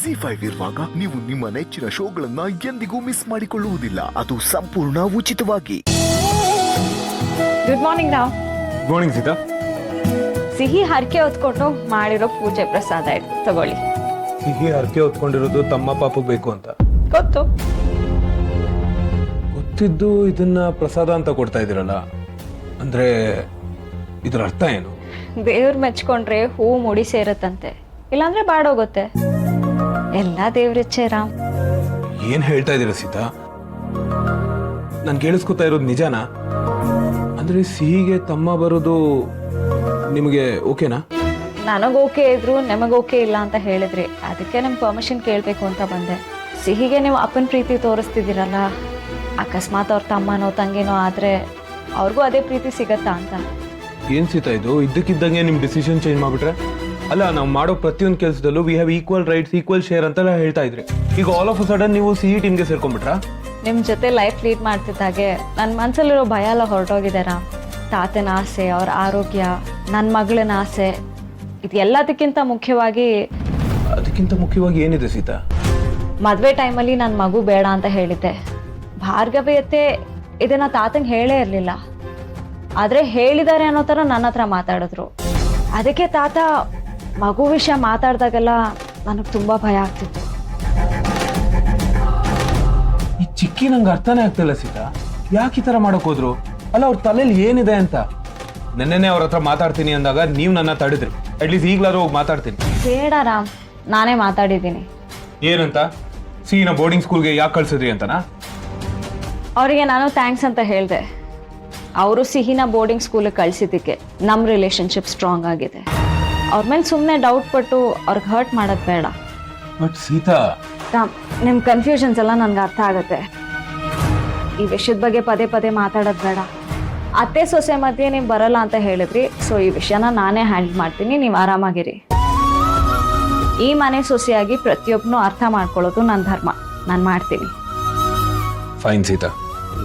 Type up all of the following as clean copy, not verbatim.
ZEE5 ಇರುವಾಗ ನೀವು ನಿಮ್ಮ ನೆಚ್ಚಿನ ಶೋಗಳನ್ನ ಎಂದಿಗೂ ಮಿಸ್ ಮಾಡಿಕೊಳ್ಳುವುದಿಲ್ಲ. ಅದು ಸಂಪೂರ್ಣ ಉಚಿತವಾಗಿ. Good morning Rao. Good morning Sita. ಸಿಹಿ ಹರಕೆ ಹೊತ್ಕೊಂಡು ಮಾಡಿರೋ ಪೂಜೆ ಪ್ರಸಾದ ಇಟ್ಟು ತಗೊಳ್ಳಿ. ಸಿಹಿ ಹರಕೆ ಹೊತ್ಕೊಂಡಿರೋದು ತಮ್ಮ ಪಾಪಕ್ಕೆ ಬೇಕು ಅಂತ ಗೊತ್ತು. ಗೊತ್ತಿದ್ದು ಇದನ್ನ ಪ್ರಸಾದ ಅಂತ ಕೊಡ್ತಾ ಇದ್ದೀರಲ್ಲ, ಅಂದ್ರೆ ಇದರ ಅರ್ಥ ಏನು? ದೇವ್ರು ಮೆಚ್ಕೊಂಡ್ರೆ ಹೂ ಮುಡಿ ಸೇರತ್ತಂತೆ, ಇಲ್ಲಾಂದ್ರೆ ಬಾಡೋಗುತ್ತೆ. ಎಲ್ಲ ದೇವ್ರಿಚ್ಛೆ ರಾಮ್. ಏನ್ ಹೇಳ್ತಾ ಇದ್ದೀರಾ ಸೀತಾ? ನಾನು ಕೇಳಿಸ್ಕೊತಾ ಇರೋದು ನಿಜಾನಾ? ಅಂದ್ರೆ ಸಿಹಿಗೆ ತಮ್ಮ ಬರೋದು ನಿಮಗೆ ಓಕೆನಾ? ನನಗೆ ಓಕೆ ಇದ್ರು ನಿಮಗೆ ಓಕೆ ಇಲ್ಲ ಅಂತ ಹೇಳಿದ್ರಿ, ಅದಕ್ಕೆ ನಮ್ಮ ಪರ್ಮಿಷನ್ ಕೇಳಬೇಕು ಅಂತ ಬಂದೆ. ಸಿಹಿಗೆ ನೀವು ಅಪ್ಪನ ಪ್ರೀತಿ ತೋರಿಸ್ತಿದ್ದೀರಲ್ಲ, ಅಕಸ್ಮಾತ್ ಅವ್ರ ತಮ್ಮನೋ ತಂಗಿನೋ ಆದರೆ ಅವ್ರಿಗೂ ಅದೇ ಪ್ರೀತಿ ಸಿಗತ್ತಾ ಅಂತ. ಏನ್ ಸೀತಾ ಇದು? ಇದ್ದಕ್ಕಿದ್ದಂಗೆ ನಿಮ್ ಡಿಸಿಷನ್ ಚೇಂಜ್ ಮಾಡ್ಬಿಟ್ರೆ? ಅಲ್ಲ, ನಾವು ಮಾಡೋ ಪ್ರತಿಯೊಂದು ಕೆಲಸದಲ್ಲೂ we have equal rights, equal share ಅಂತೆಲ್ಲ ಹೇಳ್ತಾ ಇದ್ರಿ. ಈಗ ಆಲ್ ಆಫ್ ಅ ಸಡನ್ ನೀವು ಸಿಹಿ ಟೀಮ್ಗೆ ಸೇರ್ಕೊಂಡ್ಬಿಟ್ರಾ? ನಿಮ್ಮ ಜೊತೆ ಲೈಫ್ ಲೀಡ್ ಮಾಡ್ತಿದ್ದಾಗೆ ನನ್ನ ಮನಸ್ಸಲ್ಲಿರೋ ಭಯ ಎಲ್ಲ ಹೊರಟೋಗಿದೆ ರಾಮ್. ತಾತನ ಆಸೆ, ಅವ್ರ ಆರೋಗ್ಯ, ನನ್ನ ಮಗಳನ ಆಸೆ, ಇದು ಎಲ್ಲದಕ್ಕಿಂತ ಮುಖ್ಯವಾಗಿ ಅದಕ್ಕಿಂತ ಮುಖ್ಯವಾಗಿ ಏನಿದೆ ಸೀತಾ? ಮದುವೆ ಟೈಮಲ್ಲಿ ನನ್ನ ಮಗು ಬೇಡ ಅಂತ ಹೇಳಿದ್ದೆ. ಭಾರ್ಗವಿಯತ್ತೆ ಇದನ್ನ ತಾತಂಗೆ ಹೇಳೇ ಇರಲಿಲ್ಲ, ಆದರೆ ಹೇಳಿದ್ದಾರೆ ಅನ್ನೋ ಥರ ನನ್ನ ಹತ್ರ ಮಾತಾಡಿದ್ರು. ಅದಕ್ಕೆ ತಾತ ಮಗು ವಿಷಯ ಮಾತಾಡಿದಾಗೆಲ್ಲ ನನಗೆ ತುಂಬ ಭಯ ಆಗ್ತಿತ್ತು. ಈ ಚಿಕ್ಕಿ ನಂಗೆ ಅರ್ಥನೇ ಆಗ್ತಿಲ್ಲ ಸೀತಾ. ಯಾಕೆ ಈ ಥರ ಮಾಡಕ್ ಹೋದ್ರು? ಅಲ್ಲ, ಅವ್ರ ತಲೆಯಲ್ಲಿ ಏನಿದೆ ಅಂತ. ನೆನ್ನೆನೆ ಅವ್ರ ಹತ್ರ ಮಾತಾಡ್ತೀನಿ ಅಂದಾಗ ನೀವು ನನ್ನ ತಡೆದ್ರಿ. ಅಟ್ಲೀಸ್ಟ್ ಈಗ್ಲಾರು ಹೋಗಿ ಮಾತಾಡ್ತೀನಿ. ಬೇಡ ರಾಮ್, ನಾನೇ ಮಾತಾಡಿದ್ದೀನಿ. ಏನಂತ? ಸಿಹಿನ ಬೋರ್ಡಿಂಗ್ ಸ್ಕೂಲ್ಗೆ ಯಾಕೆ ಕಳ್ಸಿದ್ರಿ ಅಂತನಾ? ಅವರಿಗೆ ನಾನು ಥ್ಯಾಂಕ್ಸ್ ಅಂತ ಹೇಳಿದೆ. ಅವರು ಸಿಹಿನ ಬೋರ್ಡಿಂಗ್ ಸ್ಕೂಲಿಗೆ ಕಳಿಸಿದ್ದಕ್ಕೆ ನಮ್ಮ ರಿಲೇಶನ್ಶಿಪ್ ಸ್ಟ್ರಾಂಗ್ ಆಗಿದೆ. ಅವ್ರ ಮೇಲೆ ಸುಮ್ಮನೆ ಡೌಟ್ ಪಟ್ಟು ಅವ್ರಿಗೆ ಹರ್ಟ್ ಮಾಡೋದು ಬೇಡ. ಬಟ್ ಸೀತಾ, ರಾಮ್, ನಿಮ್ಮ ಕನ್ಫ್ಯೂಷನ್ಸ್ ಎಲ್ಲ ನನಗೆ ಅರ್ಥ ಆಗುತ್ತೆ. ಈ ವಿಷಯದ ಬಗ್ಗೆ ಪದೇ ಪದೇ ಮಾತಾಡೋದು ಬೇಡ. ಅತ್ತೆ ಸೊಸೆ ಮಧ್ಯೆ ನೀವು ಬರಲ್ಲ ಅಂತ ಹೇಳಿದ್ರಿ, ಸೊ ಈ ವಿಷಯನ ನಾನೇ ಹ್ಯಾಂಡಲ್ ಮಾಡ್ತೀನಿ, ನೀವು ಆರಾಮಾಗಿರಿ. ಈ ಮನೆ ಸೊಸೆಯಾಗಿ ಪ್ರತಿಯೊಬ್ಬನೂ ಅರ್ಥ ಮಾಡ್ಕೊಳ್ಳೋದು ನನ್ನ ಧರ್ಮ, ನಾನು ಮಾಡ್ತೀನಿ. ಫೈನ್ ಸೀತಾ,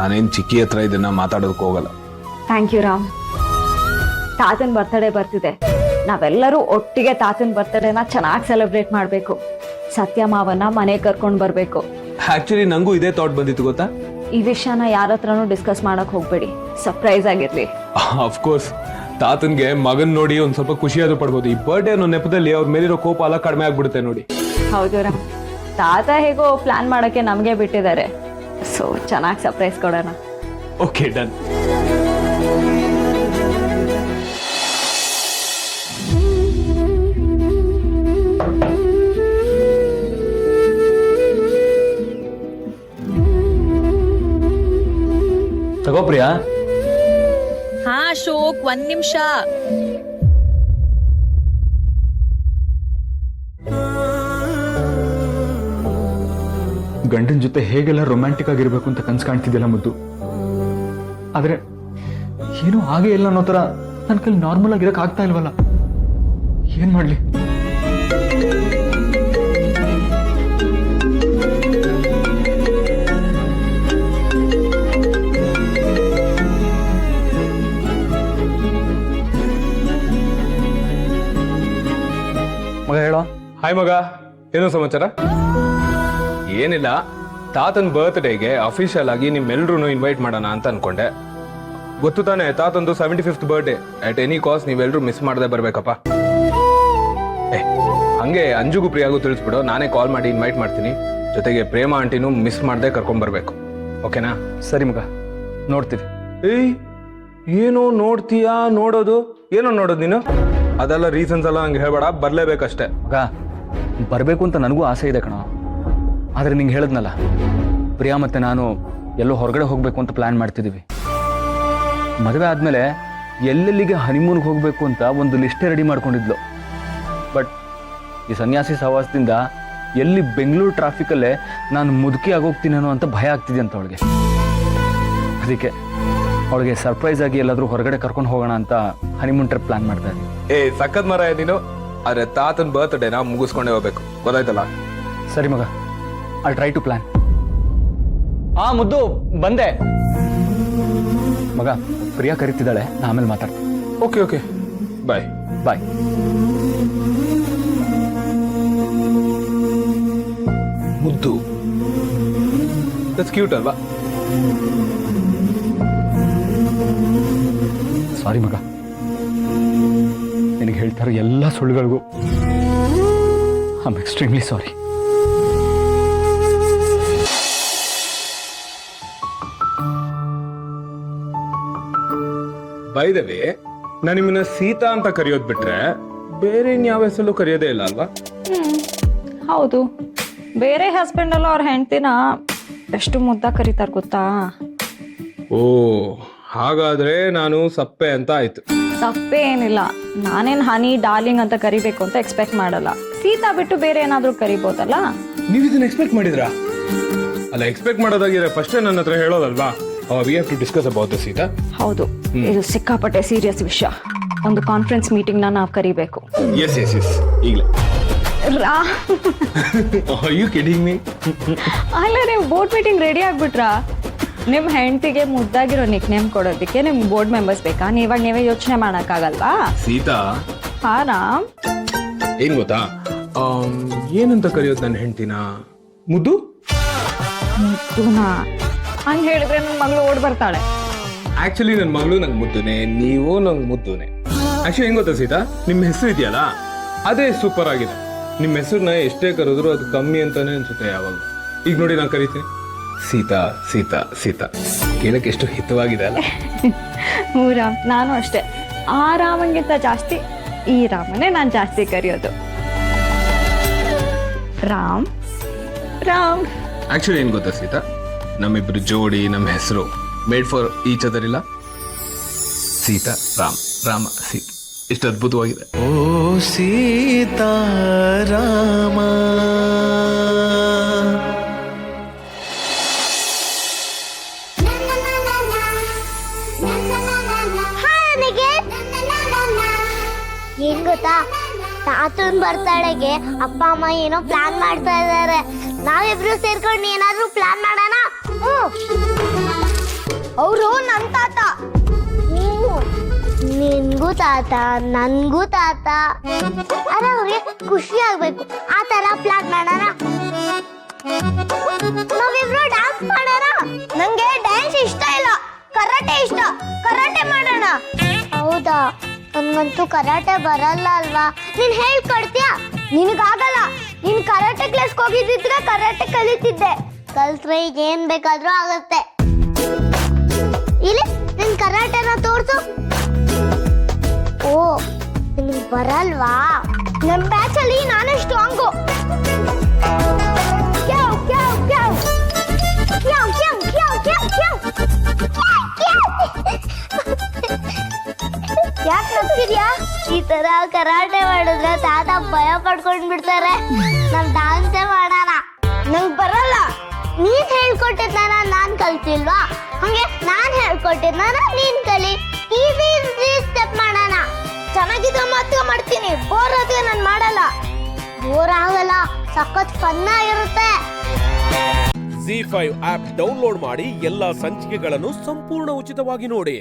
ನಾನೇನು ಚಿಕ್ಕಿ ಹತ್ರ ಇದನ್ನ ಮಾತಾಡೋದಕ್ಕೆ ಹೋಗಲ್ಲ. Thank you Ram. ತಾತನ ಬರ್ತಡೇ ಬರ್ತಿದೆ, ನಾವೆಲ್ಲರೂ ಒಟ್ಟಿಗೆ ತಾತನ ಬರ್ತಡೇನ ಚೆನ್ನಾಗಿ ಸೆಲೆಬ್ರೇಟ್ ಮಾಡಬೇಕು. ಸತ್ಯ ಮಾವನ್ನ ಮನೆಗೆ ಕರ್ಕೊಂಡು ಬರಬೇಕು. ಆಕ್ಚುಲಿ ನಂಗೂ ಇದೇ ಥಾಟ್ ಬಂದಿತ್ತು ಗೊತ್ತಾ? ಈ ವಿಷಯನ ಯಾರ ಹತ್ರನೂ ಡಿಸ್ಕಸ್ ಮಾಡಕ್ ಹೋಗ್ಬೇಡಿ, ಸರ್ಪ್ರೈಸ್ ಆಗಿರ್ಲಿ. ಅಫ್ಕೋರ್ಸ್ ತಾತನ್ಗೆ ಮಗನ್ ನೋಡಿ ಒಂದ್ ಸ್ವಲ್ಪ ಖುಷಿಯಾದ್ರೂ ಪಡ್ಬೋದು. ಈ ಬರ್ಡೇ ಅನ್ನೋ ನೆಪದಲ್ಲಿ ಅವ್ರ ಮೇಲಿರೋ ಕೋಪ ಎಲ್ಲ ಕಡಿಮೆ ಆಗ್ಬಿಡುತ್ತೆ ನೋಡಿ. ಹೌದು ರಾಮ್, ತಾತ ಹೇಗೋ ಪ್ಲಾನ್ ಮಾಡಕ್ಕೆ ನಮಗೆ ಬಿಟ್ಟಿದ್ದಾರೆ, ಸೊ ಚೆನ್ನಾಗಿ ಸರ್ಪ್ರೈಸ್ ಕೊಡೋಣ. Okay, done. ತಗೋ ಪ್ರಿಯಾ. ಹಾ ಅಶೋಕ್, ಒಂದ್ ನಿಮಿಷ. ಗಂಡನ ಜೊತೆ ಹೇಗೆಲ್ಲ ರೊಮ್ಯಾಂಟಿಕ್ ಆಗಿರ್ಬೇಕು ಅಂತ ಕನ್ಸು ಕಾಣ್ತಿದ್ದಿಲ್ಲ ಮುದ್ದು. ಆದ್ರೆ ಏನೂ ಹಾಗೆ ಇಲ್ಲ ಅನ್ನೋ ತರ ನನ್ನ ಕೈಲಿ ನಾರ್ಮಲ್ ಆಗಿರಕ್ ಆಗ್ತಾ ಇಲ್ವಲ್ಲ. ಏನ್ ಮಾಡ್ಲಿ? ಮಗ ಹೇಳೋ. ಹಾಯ್ ಮಗ, ಏನೋ ಸಮಾಚಾರ? ಏನಿಲ್ಲ, ತಾತನ್ ಬರ್ತ್ಡೇಗೆ ಅಫಿಷಿಯಲ್ ಆಗಿ ನಿಮ್ಮೆಲ್ರೂ ಇನ್ವೈಟ್ ಮಾಡೋಣ ಅಂತ ಅನ್ಕೊಂಡೆ. ಗೊತ್ತು ತಾನೆ, ತಾತಂದು 75th birthday. At any cost ನೀವೆಲ್ಲರೂ ಮಿಸ್ ಮಾಡದೆ ಬರ್ಬೇಕಪ್ಪ. ಹಂಗೆ ಅಂಜುಗೂ ಪ್ರಿಯಾಗೂ ತಿಳಿಸ್ಬಿಡು, ನಾನೇ ಕಾಲ್ ಮಾಡಿ ಇನ್ವೈಟ್ ಮಾಡ್ತೀನಿ. ಜೊತೆಗೆ ಪ್ರೇಮ ಆಂಟಿನೂ ಮಿಸ್ ಮಾಡದೆ ಕರ್ಕೊಂಡ್ ಬರ್ಬೇಕು. ಓಕೆನಾ? ಸರಿ ಮಗ, ನೋಡ್ತೀವಿ. ಏಯ್, ಏನೋ ನೋಡ್ತೀಯಾ? ನೋಡೋದು ಏನೋ ನೋಡೋದು ನೀನು? ಅದೆಲ್ಲ ರೀಸನ್ಸ್ ಎಲ್ಲ ನಂಗೆ ಹೇಳ್ಬೇಡ, ಬರ್ಲೇಬೇಕಷ್ಟೇ. ಮಗ, ಬರಬೇಕು ಅಂತ ನನಗೂ ಆಸೆ ಇದೆ ಕಣೋ. ಆದರೆ ನಿಂಗೆ ಹೇಳಿದ್ನಲ್ಲ, ಪ್ರಿಯಾ ಮತ್ತೆ ನಾನು ಎಲ್ಲೋ ಹೊರಗಡೆ ಹೋಗಬೇಕು ಅಂತ ಪ್ಲ್ಯಾನ್ ಮಾಡ್ತಿದ್ದೀವಿ. ಮದುವೆ ಆದಮೇಲೆ ಎಲ್ಲೆಲ್ಲಿಗೆ ಹನಿಮೂನ್ಗೆ ಹೋಗಬೇಕು ಅಂತ ಒಂದು ಲಿಸ್ಟೇ ರೆಡಿ ಮಾಡ್ಕೊಂಡಿದ್ಲು. ಬಟ್ ಈ ಸನ್ಯಾಸಿ ಸಹವಾಸದಿಂದ ಎಲ್ಲಿ ಬೆಂಗಳೂರು ಟ್ರಾಫಿಕಲ್ಲೇ ನಾನು ಮುದುಕಿ ಆಗೋಗ್ತೀನೇನೋ ಅಂತ ಭಯ ಆಗ್ತಿದೆ ಅಂತ ಅವಳಿಗೆ. ಅದಕ್ಕೆ ಅವಳಿಗೆ ಸರ್ಪ್ರೈಸ್ ಆಗಿ ಎಲ್ಲಾದರೂ ಹೊರಗಡೆ ಕರ್ಕೊಂಡು ಹೋಗೋಣ ಅಂತ ಹನಿಮೂನ್ ಟ್ರಿಪ್ ಪ್ಲಾನ್ ಮಾಡ್ತಾ ಇದ್ದೀವಿ. ಸಖತ್ ಮರ ನೀನು. ಆದ್ರೆ ತಾತನ್ ಬರ್ತ್ಡೇನ ಮುಗಿಸ್ಕೊಂಡೇ ಹೋಗ್ಬೇಕು, ಗೊತ್ತಾಯ್ತಲ್ಲ? ಸರಿ ಮಗ, ಐ ಟ್ರೈ ಟು ಪ್ಲಾನ್. ಮುದ್ದು ಬಂದೆ ಮಗ. ಪ್ರಿಯಾ ಕರೀತಿದ್ದಾಳೆ, ನಾ ಆಮೇಲೆ ಮಾತಾಡ್ತೀನಿ. Okay okay, bye bye. ಮುದ್ದು. ದಟ್ಸ್ ಕ್ಯೂಟ್ ಅಲ್ವಾ? ಸಾರಿ ಮಗ, ನಿನಗೆ ಹೇಳ್ತಾರೆ ಎಲ್ಲ ಸುಳ್ಳುಗಳಿಗೂ I am extremely sorry. By the way, ನಾನು ನಿಮ್ಮನ್ನ ಸೀತಾ ಅಂತ ಕರೆಯೋದು ಬಿಟ್ರೆ ಬೇರೆ ಇನ್ಯಾವ ಹೆಸರು ಕರೆಯೋದೇ ಇಲ್ಲ ಅಲ್ವಾ? ಹೌದು, ಬೇರೆ ಹಸ್ಬೆಂಡ್ ಅಲ್ಲ ಅವ್ರ ಹೆಂಡ್ತಿನ ಎಷ್ಟು ಮುದ್ದ ಕರೀತಾರೆ ಗೊತ್ತಾ? ಓ, ಹಾಗಾದ್ರೆ ನಾನು ಸಪ್ಪೆ ಅಂತ ಆಯ್ತು. ತಪ್ಪೇ ಏನಿಲ್ಲ, ನಾನೇನ್ ಹನಿ ಡಾರ್ಲಿಂಗ್ ಅಂತ ಕರಿಬೇಕು ಅಂತ ಎಕ್ಸ್ಪೆಕ್ಟ್ ಮಾಡಲ್ಲ. ಸೀತಾ ಬಿಟ್ಟು ಬೇರೆ ಏನಾದ್ರೂ ಕರಿಬೋದಲ್ಲ. ನೀವು ಇದನ್ನ ಎಕ್ಸ್ಪೆಕ್ಟ್ ಮಾಡಿದ್ರಾ? ಅಲ್ಲ, ಎಕ್ಸ್ಪೆಕ್ಟ್ ಮಾಡೋದಾಗಿದ್ರೆ ಫಸ್ಟೇ ನನ್ನ ಹತ್ರ ಹೇಳೋದಲ್ವಾ? We have to discuss about this Sita. ಹೌದು, ಇದು ಸಿಕ್ಕಾಪಟ್ಟೆ ಸೀರಿಯಸ್ ವಿಷಯ. ಒಂದು ಕಾನ್ಫರೆನ್ಸ್ ಮೀಟಿಂಗ್ ನಾವು ಕರಿಬೇಕು. ಎಸ್ ಎಸ್ ಎಸ್, ಈಗಲೇ. You kidding me? ಅಲ್ಲ, ನೀವು ಬೋರ್ಡ್ ಮೀಟಿಂಗ್ ರೆಡಿ ಆಗ್ಬಿಟ್ರಾ? ನಿಮ್ಮ ಹೆಂಡತಿಗೆ ಮುದ್ದಾಗಿರೋ ನಿಕ್ ನೇಮ್ ಕೊಡೋದಕ್ಕೆ ನಿಮ್ಗೆ ಬೋರ್ಡ್ ಮೆಂಬರ್ಸ್ ಬೇಕಾ? ನೀವೇ ಯೋಚನೆ ಮಾಡೋಕ್ಕಾಗಲ್ವಾ? ಸೀತಾ, ಹಾ ರಾಮ್, ಏನ್ ಗೊತ್ತಾ, ಏನಂತ ಕರೆಯೋದು ನನ್ನ ಹೆಂಡತಿನ? ಮುದ್ದು? ಮುದ್ದುನಾ? ಹಂಗೆ ಹೇಳಿದ್ರೆ ನನ್ನ ಮಗಳು ಓಡ್ ಬರ್ತಾಳೆ. ಆಕ್ಚುಲಿ ನನ್ನ ಮಗಳು ನಂಗೆ ಮುದ್ದುನೆ, ನೀವು ನಂಗೆ ಮುದ್ದುನೆ. ಆಕ್ಚುಲಿ ಹೆಂಗ್ ಗೊತ್ತಾ ಸೀತಾ, ನಿಮ್ಮ ಹೆಸರು ಇದೆಯಲ್ಲ ಅದೇ ಸೂಪರ್ ಆಗಿದೆ. ನಿಮ್ಮ ಹೆಸರನ್ನ ಎಷ್ಟೇ ಕರೆದ್ರು ಅದು ಕಮ್ಮಿ ಅಂತಾನೆ ಅನ್ಸುತ್ತೆ ಯಾವಾಗ. ಈಗ ನೋಡಿ, ನಾನು ಕರಿತೀನಿ ಸೀತಾ ಸೀತಾ ಸೀತಾ, ಕೇಳಕ್ಕೆ ಎಷ್ಟು ಹಿತವಾಗಿದೆ ಅಲ್ಲ? ಹ್ಞೂ ರಾಮ್, ನಾನು ಅಷ್ಟೇ. ಆ ರಾಮನ್ಗಿಂತ ಜಾಸ್ತಿ ಈ ರಾಮನೇ ನಾನು ಜಾಸ್ತಿ ಕರೆಯೋದು. ರಾಮ್ ರಾಮ್. ಆಕ್ಚುಲಿ ಏನ್ ಗೊತ್ತಾ ಸೀತಾ, ನಮ್ಮಿಬ್ರು ಜೋಡಿ, ನಮ್ಮ ಹೆಸರು ಮೇಡ್ ಫಾರ್ ಈಚ್ ಅದರ್ ಇಲ್ಲ? ಸೀತಾ ರಾಮ್, ರಾಮ ಸೀತಾ, ಎಷ್ಟು ಅದ್ಭುತವಾಗಿದೆ. ಓ ಸೀತಾ ರಾಮ. ಏನ್ ಗೊತ್ತಾ, ತಾತನ್ ಬರ್ತಡೆಗೆ ಅಪ್ಪ ಅಮ್ಮ ಏನೋ ಪ್ಲಾನ್ ಮಾಡ್ತಾ ಇದಾರೆ. ನಾವಿಬ್ರು ಸೇರ್ಕೊಂಡು ಏನಾದ್ರೂ ಪ್ಲಾನ್ ಮಾಡೋಣ? ಅವರು ನನ್ ತಾತ, ನಿನ್ಗೂ ತಾತ, ನನ್ಗೂ ತಾತ. ಅರೆ, ಅವ್ರಿಗೆ ಖುಷಿ ಆಗ್ಬೇಕು, ಆ ತರ ಪ್ಲಾನ್ ಮಾಡೋಣ. ನಾವಿಬ್ರು ಡ್ಯಾನ್ಸ್ ಮಾಡೋಣ. ನಂಗೆ ಡ್ಯಾನ್ಸ್ ಇಷ್ಟ ಇಲ್ಲ, ಕರಾಟೆ ಇಷ್ಟ. ಕರಾಟೆ ಮಾಡೋಣ. ಹೌದಾ? ನನ್ಗಂತೂ ಕರಾಟೆ ಬರಲ್ಲ ಅಲ್ವಾ? ನೀನ್ ಹೇಳ್ಕೊಡ್ತೀಯಾ? ನಿನಗಾಗಲ್ಲ. ನೀನ್ ಕರಾಟೆ ಕ್ಲಾಸ್ಗೆ ಹೋಗಿದ್ದಿದ್ರೆ ಕರಾಟೆ ಕಲಿತಿದ್ದೆ. ಕಲ್ತ್ರೆ ಈಗ ಏನ್ ಬೇಕಾದ್ರೂ ಆಗತ್ತೆ. ಇಲ್ಲಿ ನಿನ್ ಕರಾಟೆನ ತೋರ್ಸು. ಓ, ನಿನಗ್ ಬರಲ್ವಾ? ನಮ್ ಬ್ಯಾಚ್ ಅಲ್ಲಿ ನಾನೇ ಸ್ಟ್ರಾಂಗು. ಕ್ಯಾವ್ ಕ್ಯಾವ್ ಕ್ಯಾವ್ ಕ್ಯಾವ್ ಕ್ಯಾವ್ ಕ್ಯಾವ್ ಕ್ಯಾವ್ ಕ್ಯಾವ್. ಯಾಕೆ ನಗ್ತಿದ್ಯಾ? ಈ ತರ ಕರಾಟೆ ಮಾಡಿದ್ರೆ ತಾತ ಭಯ ಪಡ್ಕೊಂಡ್ ಬಿಡ್ತಾರೆ. ನಾವ್ ಡಾನ್ಸೇ ಮಾಡೋಣ. ನಂಗ್ ಬರಲ್ಲ. ನೀನ್ ಹೇಳ್ಕೊಟ್ಟಿದ್ದಾನ ನಾನ್ ಕಲ್ತಿಲ್ವಾ? ಹಂಗೆ ನಾನ್ ಹೇಳ್ಕೊಟ್ಟಿದ್ದಾನ ನೀನ್ ಕಲಿ. ಈಸಿ ಸ್ಟೆಪ್ ಮಾಡೋಣ. ಚೆನ್ನಾಗಿದ್ರೆ ಮಾತ್ರ ಮಾಡ್ತೀನಿ, ಬೋರ್ ಆದ್ರೆ ನಾನ್ ಮಾಡಲ್ಲ. ಬೋರ್ ಆಗಲ್ಲ, ಸಖತ್ ಫನ್ ಆಗಿರುತ್ತೆ. ZEE5 ಆಪ್ ಡೌನ್ಲೋಡ್ ಮಾಡಿ ಎಲ್ಲಾ ಸಂಚಿಕೆಗಳನ್ನು ಸಂಪೂರ್ಣ ಉಚಿತವಾಗಿ ನೋಡಿ.